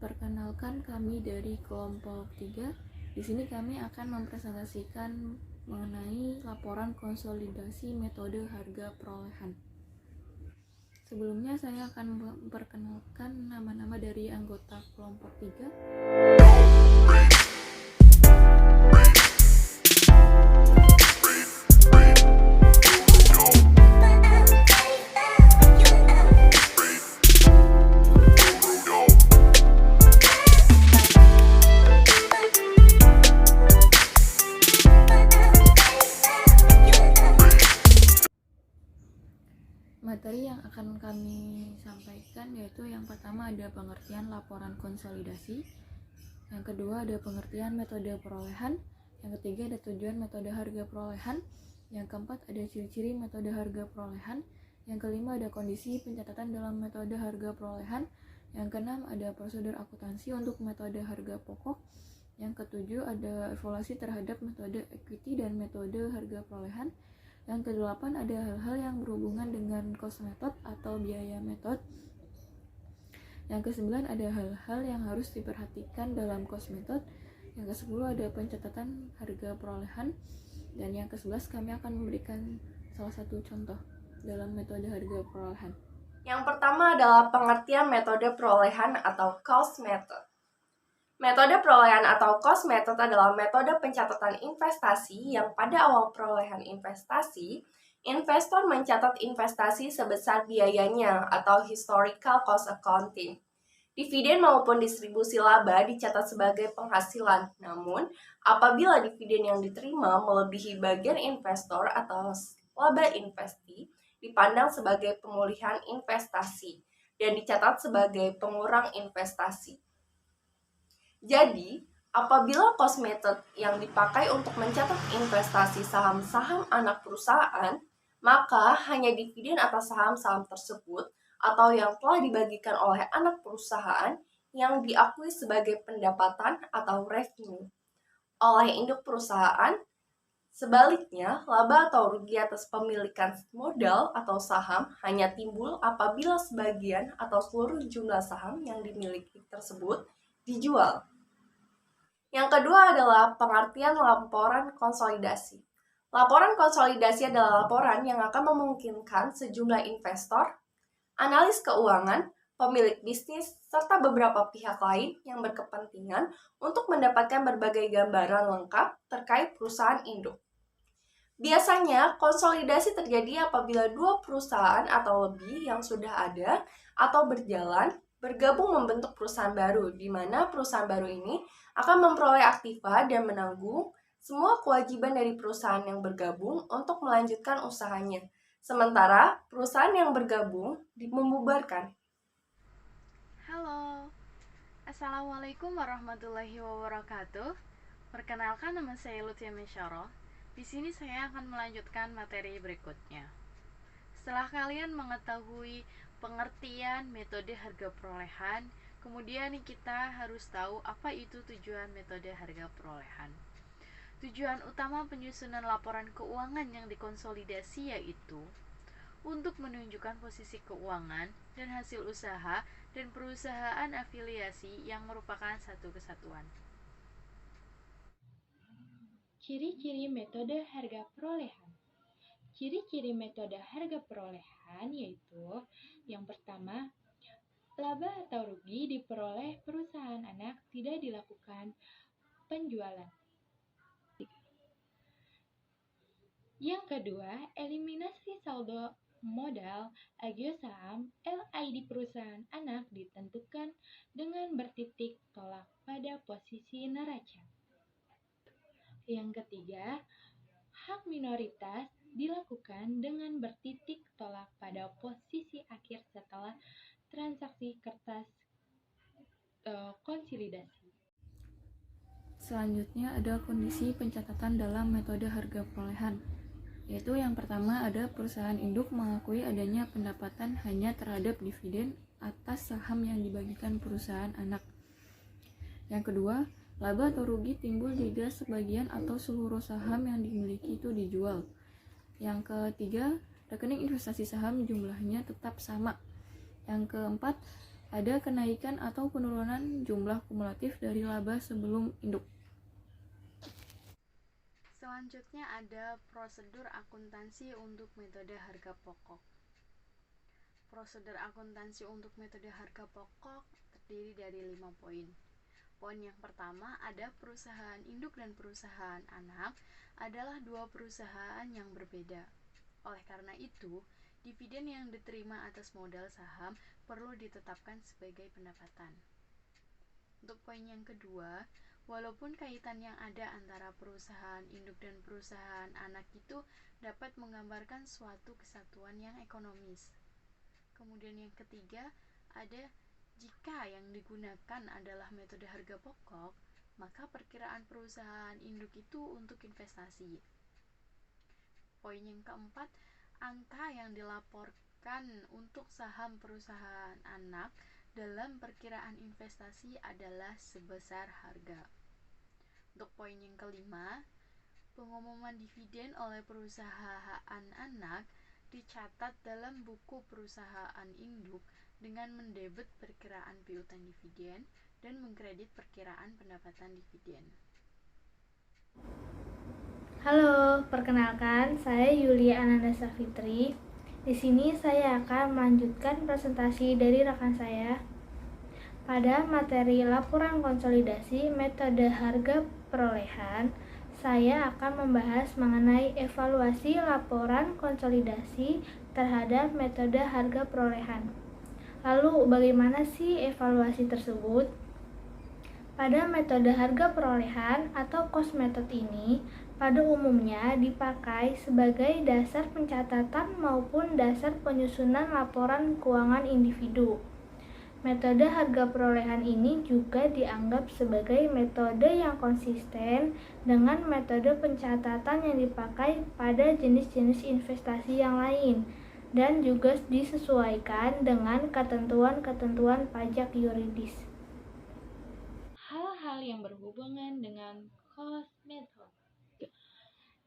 Perkenalkan, kami dari kelompok 3. Di sini kami akan mempresentasikan mengenai laporan konsolidasi metode harga perolehan. Sebelumnya saya akan memperkenalkan nama-nama dari anggota kelompok 3. Materi yang akan kami sampaikan yaitu yang pertama ada pengertian laporan konsolidasi, yang kedua ada pengertian metode perolehan, yang ketiga ada tujuan metode harga perolehan, yang keempat ada ciri-ciri metode harga perolehan, yang kelima ada kondisi pencatatan dalam metode harga perolehan, yang keenam ada prosedur akuntansi untuk metode harga pokok, yang ketujuh ada evaluasi terhadap metode equity dan metode harga perolehan, yang kedelapan ada hal-hal yang berhubungan dengan cost method atau biaya metode. Yang kesembilan ada hal-hal yang harus diperhatikan dalam cost method. Yang kesepuluh ada pencatatan harga perolehan. Dan yang ke-11 kami akan memberikan salah satu contoh dalam metode harga perolehan. Yang pertama adalah pengertian metode perolehan atau cost method. Metode perolehan atau cost method adalah metode pencatatan investasi yang pada awal perolehan investasi, investor mencatat investasi sebesar biayanya atau historical cost accounting. Dividen maupun distribusi laba dicatat sebagai penghasilan. Namun, apabila dividen yang diterima melebihi bagian investor atau laba investi, dipandang sebagai pemulihan investasi dan dicatat sebagai pengurang investasi. Jadi, apabila cost method yang dipakai untuk mencatat investasi saham-saham anak perusahaan, maka hanya dividen atas saham-saham tersebut atau yang telah dibagikan oleh anak perusahaan yang diakui sebagai pendapatan atau revenue oleh induk perusahaan. Sebaliknya, laba atau rugi atas pemilikan modal atau saham hanya timbul apabila sebagian atau seluruh jumlah saham yang dimiliki tersebut dijual. Yang kedua adalah pengertian laporan konsolidasi. Laporan konsolidasi adalah laporan yang akan memungkinkan sejumlah investor, analis keuangan, pemilik bisnis, serta beberapa pihak lain yang berkepentingan untuk mendapatkan berbagai gambaran lengkap terkait perusahaan induk. Biasanya, konsolidasi terjadi apabila dua perusahaan atau lebih yang sudah ada atau berjalan bergabung membentuk perusahaan baru, di mana perusahaan baru ini akan memperoleh aktiva dan menanggung semua kewajiban dari perusahaan yang bergabung untuk melanjutkan usahanya. Sementara perusahaan yang bergabung membubarkan. Halo, Assalamualaikum warahmatullahi wabarakatuh. Perkenalkan, nama saya Lutia Mesyaro. Di sini saya akan melanjutkan materi berikutnya. Setelah kalian mengetahui pengertian metode harga perolehan, kemudian kita harus tahu apa itu tujuan metode harga perolehan. Tujuan utama penyusunan laporan keuangan yang dikonsolidasi yaitu untuk menunjukkan posisi keuangan dan hasil usaha dan perusahaan afiliasi yang merupakan satu kesatuan. Ciri-ciri metode harga perolehan. Ciri-ciri metode harga perolehan yaitu yang pertama, laba atau rugi diperoleh perusahaan anak tidak dilakukan penjualan. Yang kedua, eliminasi saldo modal agio saham LID perusahaan anak ditentukan dengan bertitik tolak pada posisi neraca. Yang ketiga, hak minoritas dilakukan dengan bertitik tolak pada posisi akhir setelah transaksi kertas konsolidasi. Selanjutnya ada kondisi pencatatan dalam metode harga perolehan, yaitu yang pertama ada perusahaan induk mengakui adanya pendapatan hanya terhadap dividen atas saham yang dibagikan perusahaan anak. Yang kedua, laba atau rugi timbul jika sebagian atau seluruh saham yang dimiliki itu dijual. Yang ketiga, rekening investasi saham jumlahnya tetap sama. Yang keempat, ada kenaikan atau penurunan jumlah kumulatif dari laba sebelum induk. Selanjutnya ada prosedur akuntansi untuk metode harga pokok. Prosedur akuntansi untuk metode harga pokok terdiri dari 5 poin. Poin yang pertama ada perusahaan induk dan perusahaan anak adalah dua perusahaan yang berbeda. Oleh karena itu, dividen yang diterima atas modal saham perlu ditetapkan sebagai pendapatan. Untuk poin yang kedua, walaupun kaitan yang ada antara perusahaan induk dan perusahaan anak itu dapat menggambarkan suatu kesatuan yang ekonomis. Kemudian yang ketiga, ada jika yang digunakan adalah metode harga pokok, maka perkiraan perusahaan induk itu untuk investasi. Poin yang keempat, angka yang dilaporkan untuk saham perusahaan anak dalam perkiraan investasi adalah sebesar harga. Untuk poin yang kelima, pengumuman dividen oleh perusahaan anak dicatat dalam buku perusahaan induk dengan mendebet perkiraan piutang dividen dan mengkredit perkiraan pendapatan dividen. Halo, perkenalkan saya Yulia Ananda Safitri. Di sini saya akan melanjutkan presentasi dari rekan saya. Pada materi laporan konsolidasi metode harga perolehan, saya akan membahas mengenai evaluasi laporan konsolidasi terhadap metode harga perolehan. Lalu, bagaimana sih evaluasi tersebut? Pada metode harga perolehan atau cost method ini, pada umumnya dipakai sebagai dasar pencatatan maupun dasar penyusunan laporan keuangan individu. Metode harga perolehan ini juga dianggap sebagai metode yang konsisten dengan metode pencatatan yang dipakai pada jenis-jenis investasi yang lain dan juga disesuaikan dengan ketentuan-ketentuan pajak yuridis. Hal-hal yang berhubungan dengan cost method.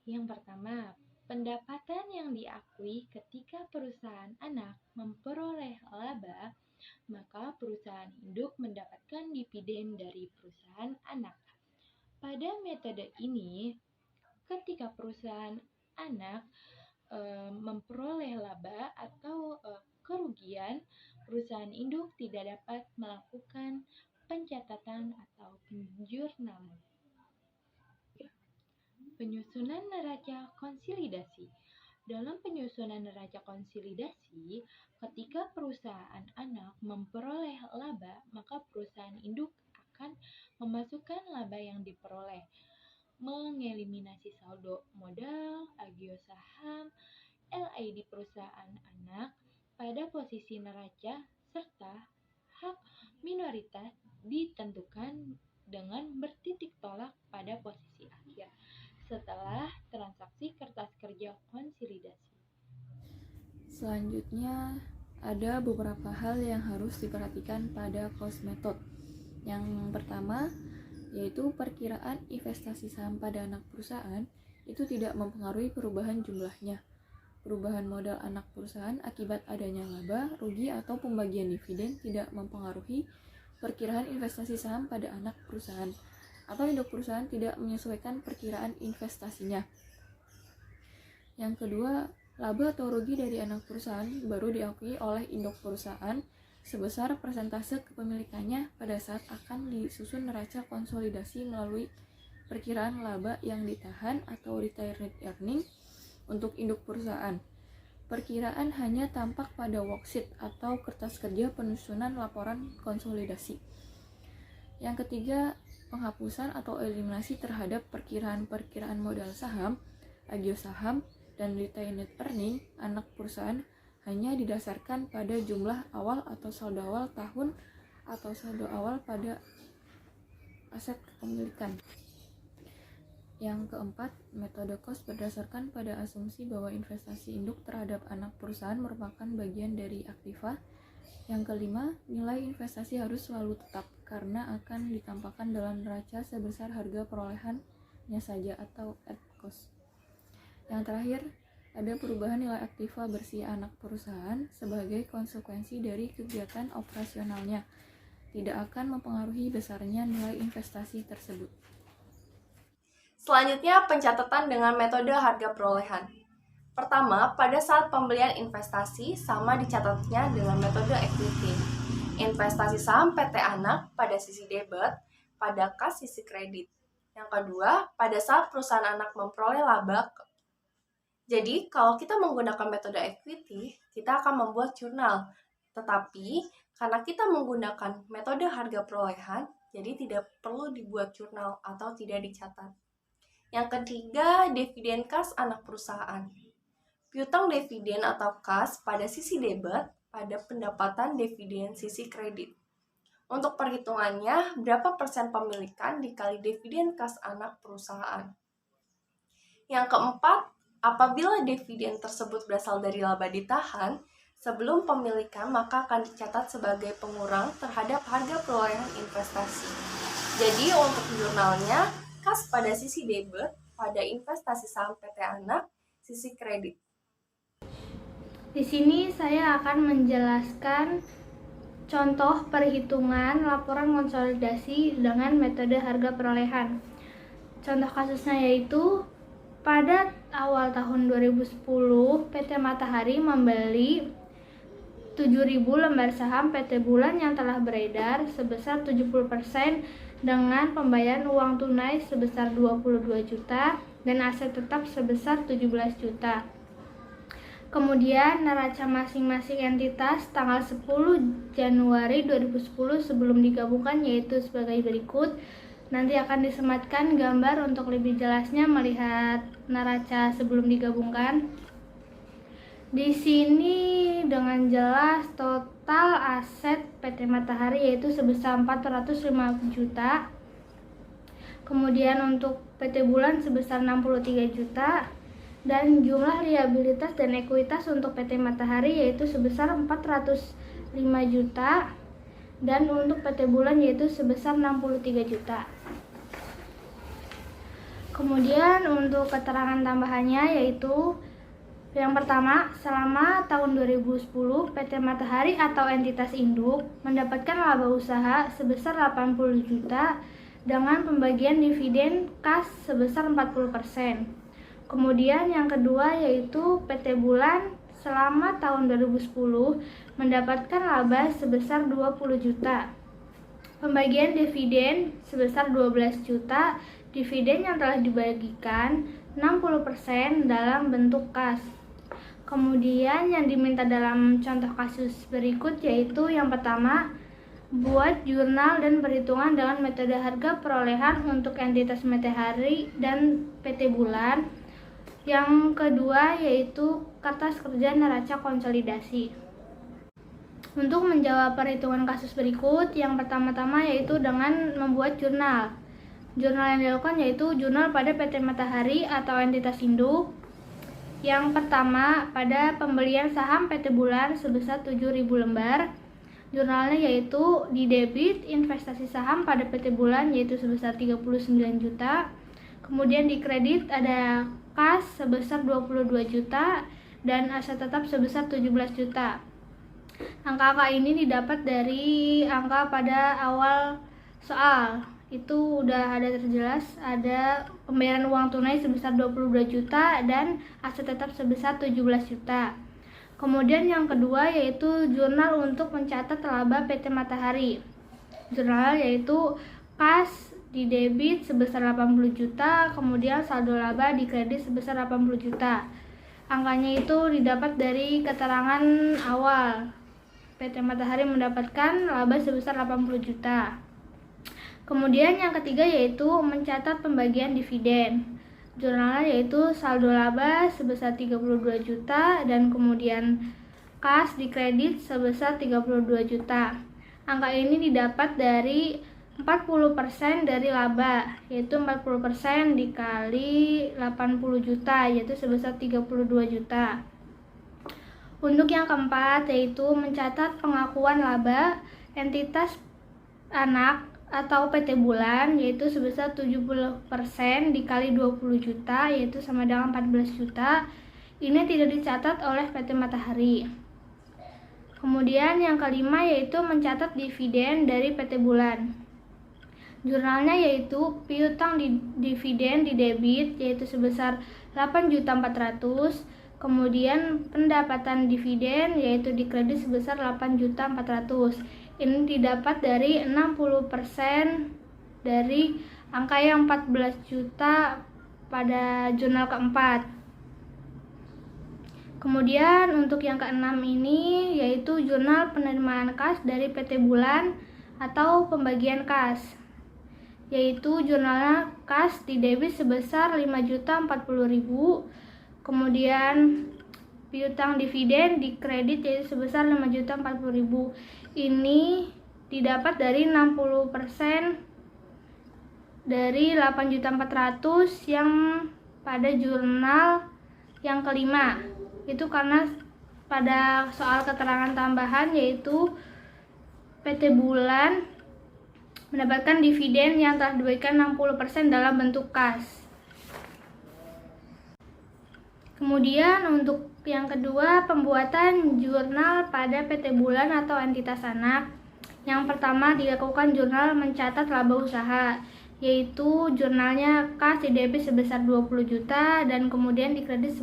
Yang pertama, pendapatan yang diakui ketika perusahaan anak memperoleh laba, maka perusahaan induk mendapatkan dividen dari perusahaan anak. Pada metode ini, ketika perusahaan anak memperoleh laba atau kerugian, perusahaan induk tidak dapat melakukan pencatatan atau penjurnalan. Penyusunan neraca konsolidasi. Dalam penyusunan neraca konsolidasi, ketika perusahaan anak memperoleh laba, maka perusahaan induk akan memasukkan laba yang diperoleh, mengeliminasi saldo modal, agio saham, LID perusahaan anak pada posisi neraca, serta hak minoritas ditentukan dengan bertitik tolak pada posisi akhir setelah transaksi kertas kerja konsolidasi. Selanjutnya, ada beberapa hal yang harus diperhatikan pada cost method. Yang pertama, yaitu perkiraan investasi saham pada anak perusahaan itu tidak mempengaruhi perubahan jumlahnya. Perubahan modal anak perusahaan akibat adanya laba, rugi, atau pembagian dividen tidak mempengaruhi perkiraan investasi saham pada anak perusahaan, atau induk perusahaan tidak menyesuaikan perkiraan investasinya. Yang kedua, laba atau rugi dari anak perusahaan baru diakui oleh induk perusahaan sebesar persentase kepemilikannya pada saat akan disusun neraca konsolidasi melalui perkiraan laba yang ditahan atau retained earning untuk induk perusahaan. Perkiraan hanya tampak pada worksheet atau kertas kerja penyusunan laporan konsolidasi. Yang ketiga, penghapusan atau eliminasi terhadap perkiraan-perkiraan modal saham, agio saham, dan retained earning anak perusahaan hanya didasarkan pada jumlah awal atau saldo awal tahun atau saldo awal pada aset kepemilikan. Yang keempat, metode cost berdasarkan pada asumsi bahwa investasi induk terhadap anak perusahaan merupakan bagian dari aktiva. Yang kelima, nilai investasi harus selalu tetap karena akan ditampakkan dalam neraca sebesar harga perolehannya saja atau at cost. Yang terakhir, Ada perubahan nilai aktiva bersih anak perusahaan sebagai konsekuensi dari kegiatan operasionalnya, tidak akan mempengaruhi besarnya nilai investasi tersebut. Selanjutnya, pencatatan dengan metode harga perolehan. Pertama, pada saat pembelian investasi sama dicatatnya dengan metode equity. Investasi saham PT Anak pada sisi debit, pada kas sisi kredit. Yang kedua, pada saat perusahaan anak memperoleh laba. Jadi, kalau kita menggunakan metode equity, kita akan membuat jurnal. Tetapi, karena kita menggunakan metode harga perolehan, jadi tidak perlu dibuat jurnal atau tidak dicatat. Yang ketiga, dividen kas anak perusahaan. Piutang dividen atau kas pada sisi debit, pada pendapatan dividen sisi kredit. Untuk perhitungannya, berapa persen pemilikan dikali dividen kas anak perusahaan. Yang keempat, apabila dividen tersebut berasal dari laba ditahan, sebelum pemilikan maka akan dicatat sebagai pengurang terhadap harga perolehan investasi. Jadi untuk jurnalnya, kas pada sisi debit, pada investasi saham PT Anak, sisi kredit. Di sini saya akan menjelaskan contoh perhitungan laporan konsolidasi dengan metode harga perolehan. Contoh kasusnya yaitu pada awal tahun 2010, PT Matahari membeli 7.000 lembar saham PT Bulan yang telah beredar sebesar 70% dengan pembayaran uang tunai sebesar 22 juta dan aset tetap sebesar 17 juta. Kemudian neraca masing-masing entitas tanggal 10 Januari 2010 sebelum digabungkan yaitu sebagai berikut. Nanti akan disematkan gambar untuk lebih jelasnya melihat neraca sebelum digabungkan. Di sini dengan jelas total aset PT Matahari yaitu sebesar 405 juta. Kemudian untuk PT Bulan sebesar 63 juta. Dan jumlah liabilitas dan ekuitas untuk PT Matahari yaitu sebesar 405 juta. Dan untuk PT Bulan yaitu sebesar 63 juta. Kemudian untuk keterangan tambahannya yaitu yang pertama, selama tahun 2010, PT Matahari atau entitas induk mendapatkan laba usaha sebesar 80 juta dengan pembagian dividen kas sebesar 40%. Kemudian yang kedua yaitu PT Bulan selama tahun 2010 mendapatkan laba sebesar 20 juta. Pembagian dividen sebesar 12 juta, dividen yang telah dibagikan 60% dalam bentuk kas. Kemudian yang diminta dalam contoh kasus berikut yaitu yang pertama, buat jurnal dan perhitungan dengan metode harga perolehan untuk entitas Matahari dan PT Bulan. Yang kedua yaitu kertas kerja neraca konsolidasi. Untuk menjawab perhitungan kasus berikut, yang pertama-tama yaitu dengan membuat jurnal. Jurnal yang dilakukan yaitu jurnal pada PT Matahari atau entitas induk. Yang pertama, pada pembelian saham PT Bulan sebesar 7.000 lembar. Jurnalnya yaitu di debit investasi saham pada PT Bulan yaitu sebesar 39 juta. Kemudian di kredit ada kas sebesar 22 juta dan aset tetap sebesar 17 juta. Angka-angka ini didapat dari angka pada awal soal. Itu udah ada terjelas, ada pembayaran uang tunai sebesar 22 juta dan aset tetap sebesar 17 juta. Kemudian yang kedua yaitu jurnal untuk mencatat laba PT Matahari. Jurnal yaitu kas di debit sebesar 80 juta, kemudian saldo laba di kredit sebesar 80 juta. Angkanya itu didapat dari keterangan awal. PT Matahari mendapatkan laba sebesar 80 juta. Kemudian yang ketiga yaitu mencatat pembagian dividen. Jurnalnya yaitu saldo laba sebesar 32 juta dan kemudian kas di kredit sebesar 32 juta. Angka ini didapat dari 40% dari laba, yaitu 40% dikali 80 juta, yaitu sebesar 32 juta. Untuk yang keempat yaitu mencatat pengakuan laba entitas anak atau PT Bulan yaitu sebesar 70% dikali 20 juta yaitu sama dengan 14 juta. Ini tidak dicatat oleh PT Matahari. Kemudian yang kelima yaitu mencatat dividen dari PT Bulan. Jurnalnya yaitu piutang dividen di debit yaitu sebesar 8.400.000, kemudian pendapatan dividen yaitu di kredit sebesar 8.400.000. Ini didapat dari 60% dari angka yang 14 juta pada jurnal keempat. Kemudian untuk yang keenam ini yaitu jurnal penerimaan kas dari PT Bulan atau pembagian kas, yaitu jurnalnya kas di debit sebesar 5.040.000, kemudian piutang dividen di kredit yaitu sebesar 5.040.000. Ini didapat dari 60% dari 8.400.000 yang pada jurnal yang kelima. Itu karena pada soal keterangan tambahan yaitu PT Bulan mendapatkan dividen yang telah diberikan 60% dalam bentuk kas. Kemudian untuk yang kedua, pembuatan jurnal pada PT Bulan atau entitas anak. Yang pertama dilakukan jurnal mencatat laba usaha, yaitu jurnalnya kas di debit sebesar 20 juta dan kemudian di kredit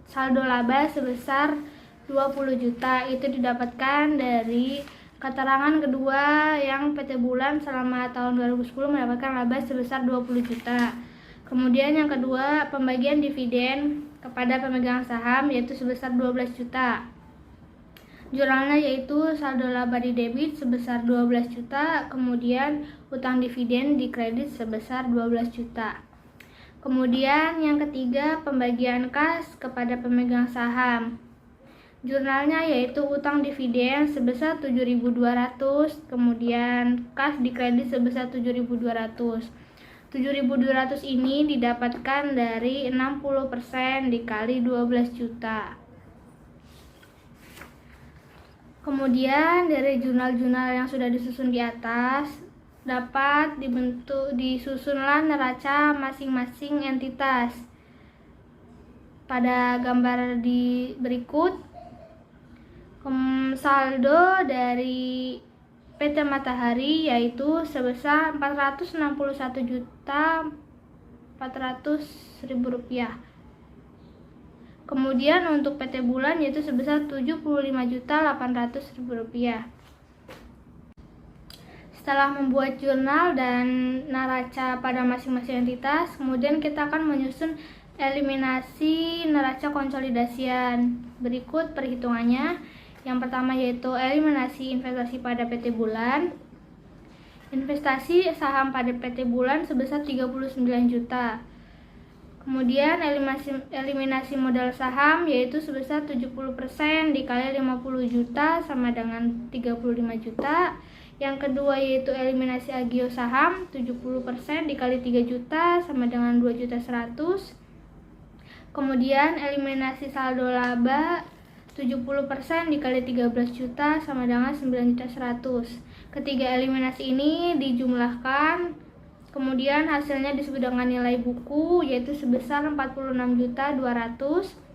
saldo laba sebesar 20 juta. Itu didapatkan dari keterangan kedua yang PT Bulan selama tahun 2010 mendapatkan laba sebesar 20 juta. Kemudian yang kedua, pembagian dividen kepada pemegang saham yaitu sebesar 12 juta. Jurnalnya yaitu saldo laba di debit sebesar 12 juta, kemudian utang dividen di kredit sebesar 12 juta. Kemudian yang ketiga, pembagian kas kepada pemegang saham. Jurnalnya yaitu utang dividen sebesar 7.200, kemudian kas di kredit sebesar 7.200. 7.200 ini didapatkan dari 60% dikali 12 juta. Kemudian dari jurnal-jurnal yang sudah disusun di atas, dapat disusunlah neraca masing-masing entitas. Pada gambar di berikut, saldo dari PT Matahari yaitu sebesar Rp461.400.000. Kemudian untuk PT Bulan yaitu sebesar Rp75.800.000. Setelah membuat jurnal dan neraca pada masing-masing entitas, kemudian kita akan menyusun eliminasi neraca konsolidasian. Berikut perhitungannya. Yang pertama yaitu eliminasi investasi pada PT Bulan. Investasi saham pada PT Bulan sebesar 39 juta. Kemudian eliminasi modal saham yaitu sebesar 70% dikali 50 juta sama dengan 35 juta. Yang kedua yaitu eliminasi agio saham 70% dikali 3 juta sama dengan 2.100.000. Kemudian eliminasi saldo laba 70% dikali 13 juta sama dengan 9.100.000. Ketiga eliminasi ini dijumlahkan, kemudian hasilnya disebut dengan nilai buku yaitu sebesar 46.200.000.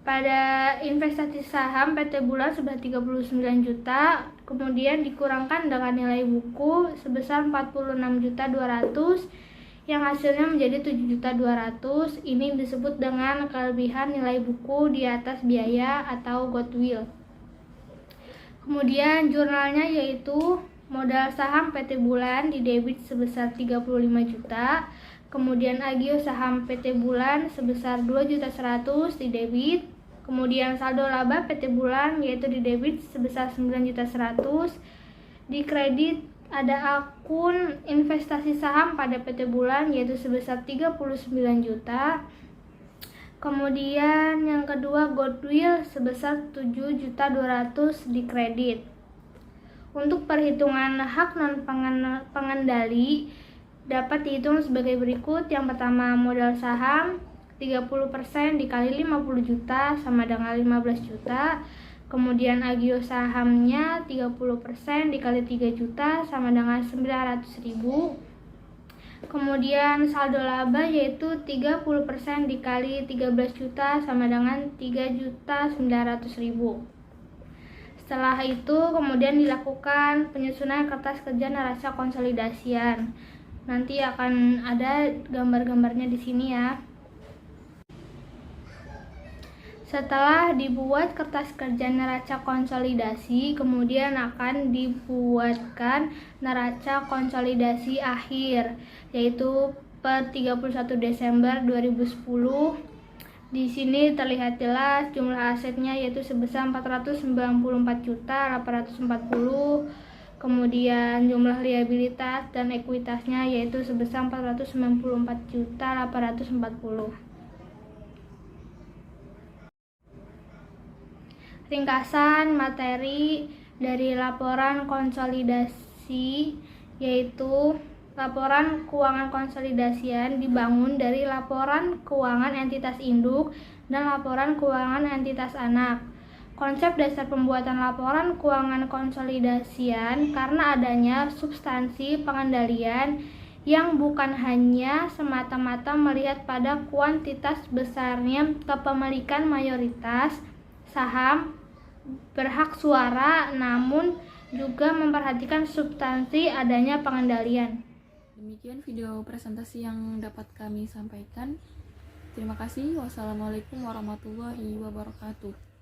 Pada investasi saham PT Bulan sebesar 39 juta, kemudian dikurangkan dengan nilai buku sebesar 46.200.000 yang hasilnya menjadi 7.200.000. Ini disebut dengan kelebihan nilai buku di atas biaya atau goodwill. Kemudian jurnalnya yaitu modal saham PT Bulan di debit sebesar 35 juta, kemudian agio saham PT Bulan sebesar 2.100.000 di debit, kemudian saldo laba PT Bulan yaitu di debit sebesar 9.100.000, di kredit ada akun investasi saham pada PT Bulan yaitu sebesar 39 juta. Kemudian yang kedua goodwill sebesar 7.200.000 di kredit. Untuk perhitungan hak non pengendali dapat dihitung sebagai berikut. Yang pertama modal saham 30% dikali 50 juta sama dengan 15 juta. Kemudian agio sahamnya 30% dikali 3 juta sama dengan 900.000. Kemudian saldo laba yaitu 30% dikali 13 juta sama dengan 3.900.000. Setelah itu kemudian dilakukan penyusunan kertas kerja neraca konsolidasian. Nanti akan ada gambar-gambarnya di sini ya. Setelah dibuat kertas kerja neraca konsolidasi, kemudian akan dibuatkan neraca konsolidasi akhir, yaitu per 31 Desember 2010. Di sini terlihat jelas jumlah asetnya yaitu sebesar 494.840. Kemudian jumlah liabilitas dan ekuitasnya yaitu sebesar 494.840. Ringkasan materi dari laporan konsolidasi yaitu laporan keuangan konsolidasian dibangun dari laporan keuangan entitas induk dan laporan keuangan entitas anak. Konsep dasar pembuatan laporan keuangan konsolidasian karena adanya substansi pengendalian yang bukan hanya semata-mata melihat pada kuantitas besarnya kepemilikan mayoritas saham berhak suara, namun juga memperhatikan substansi adanya pengendalian. Demikian video presentasi yang dapat kami sampaikan. Terima kasih. Wassalamualaikum warahmatullahi wabarakatuh.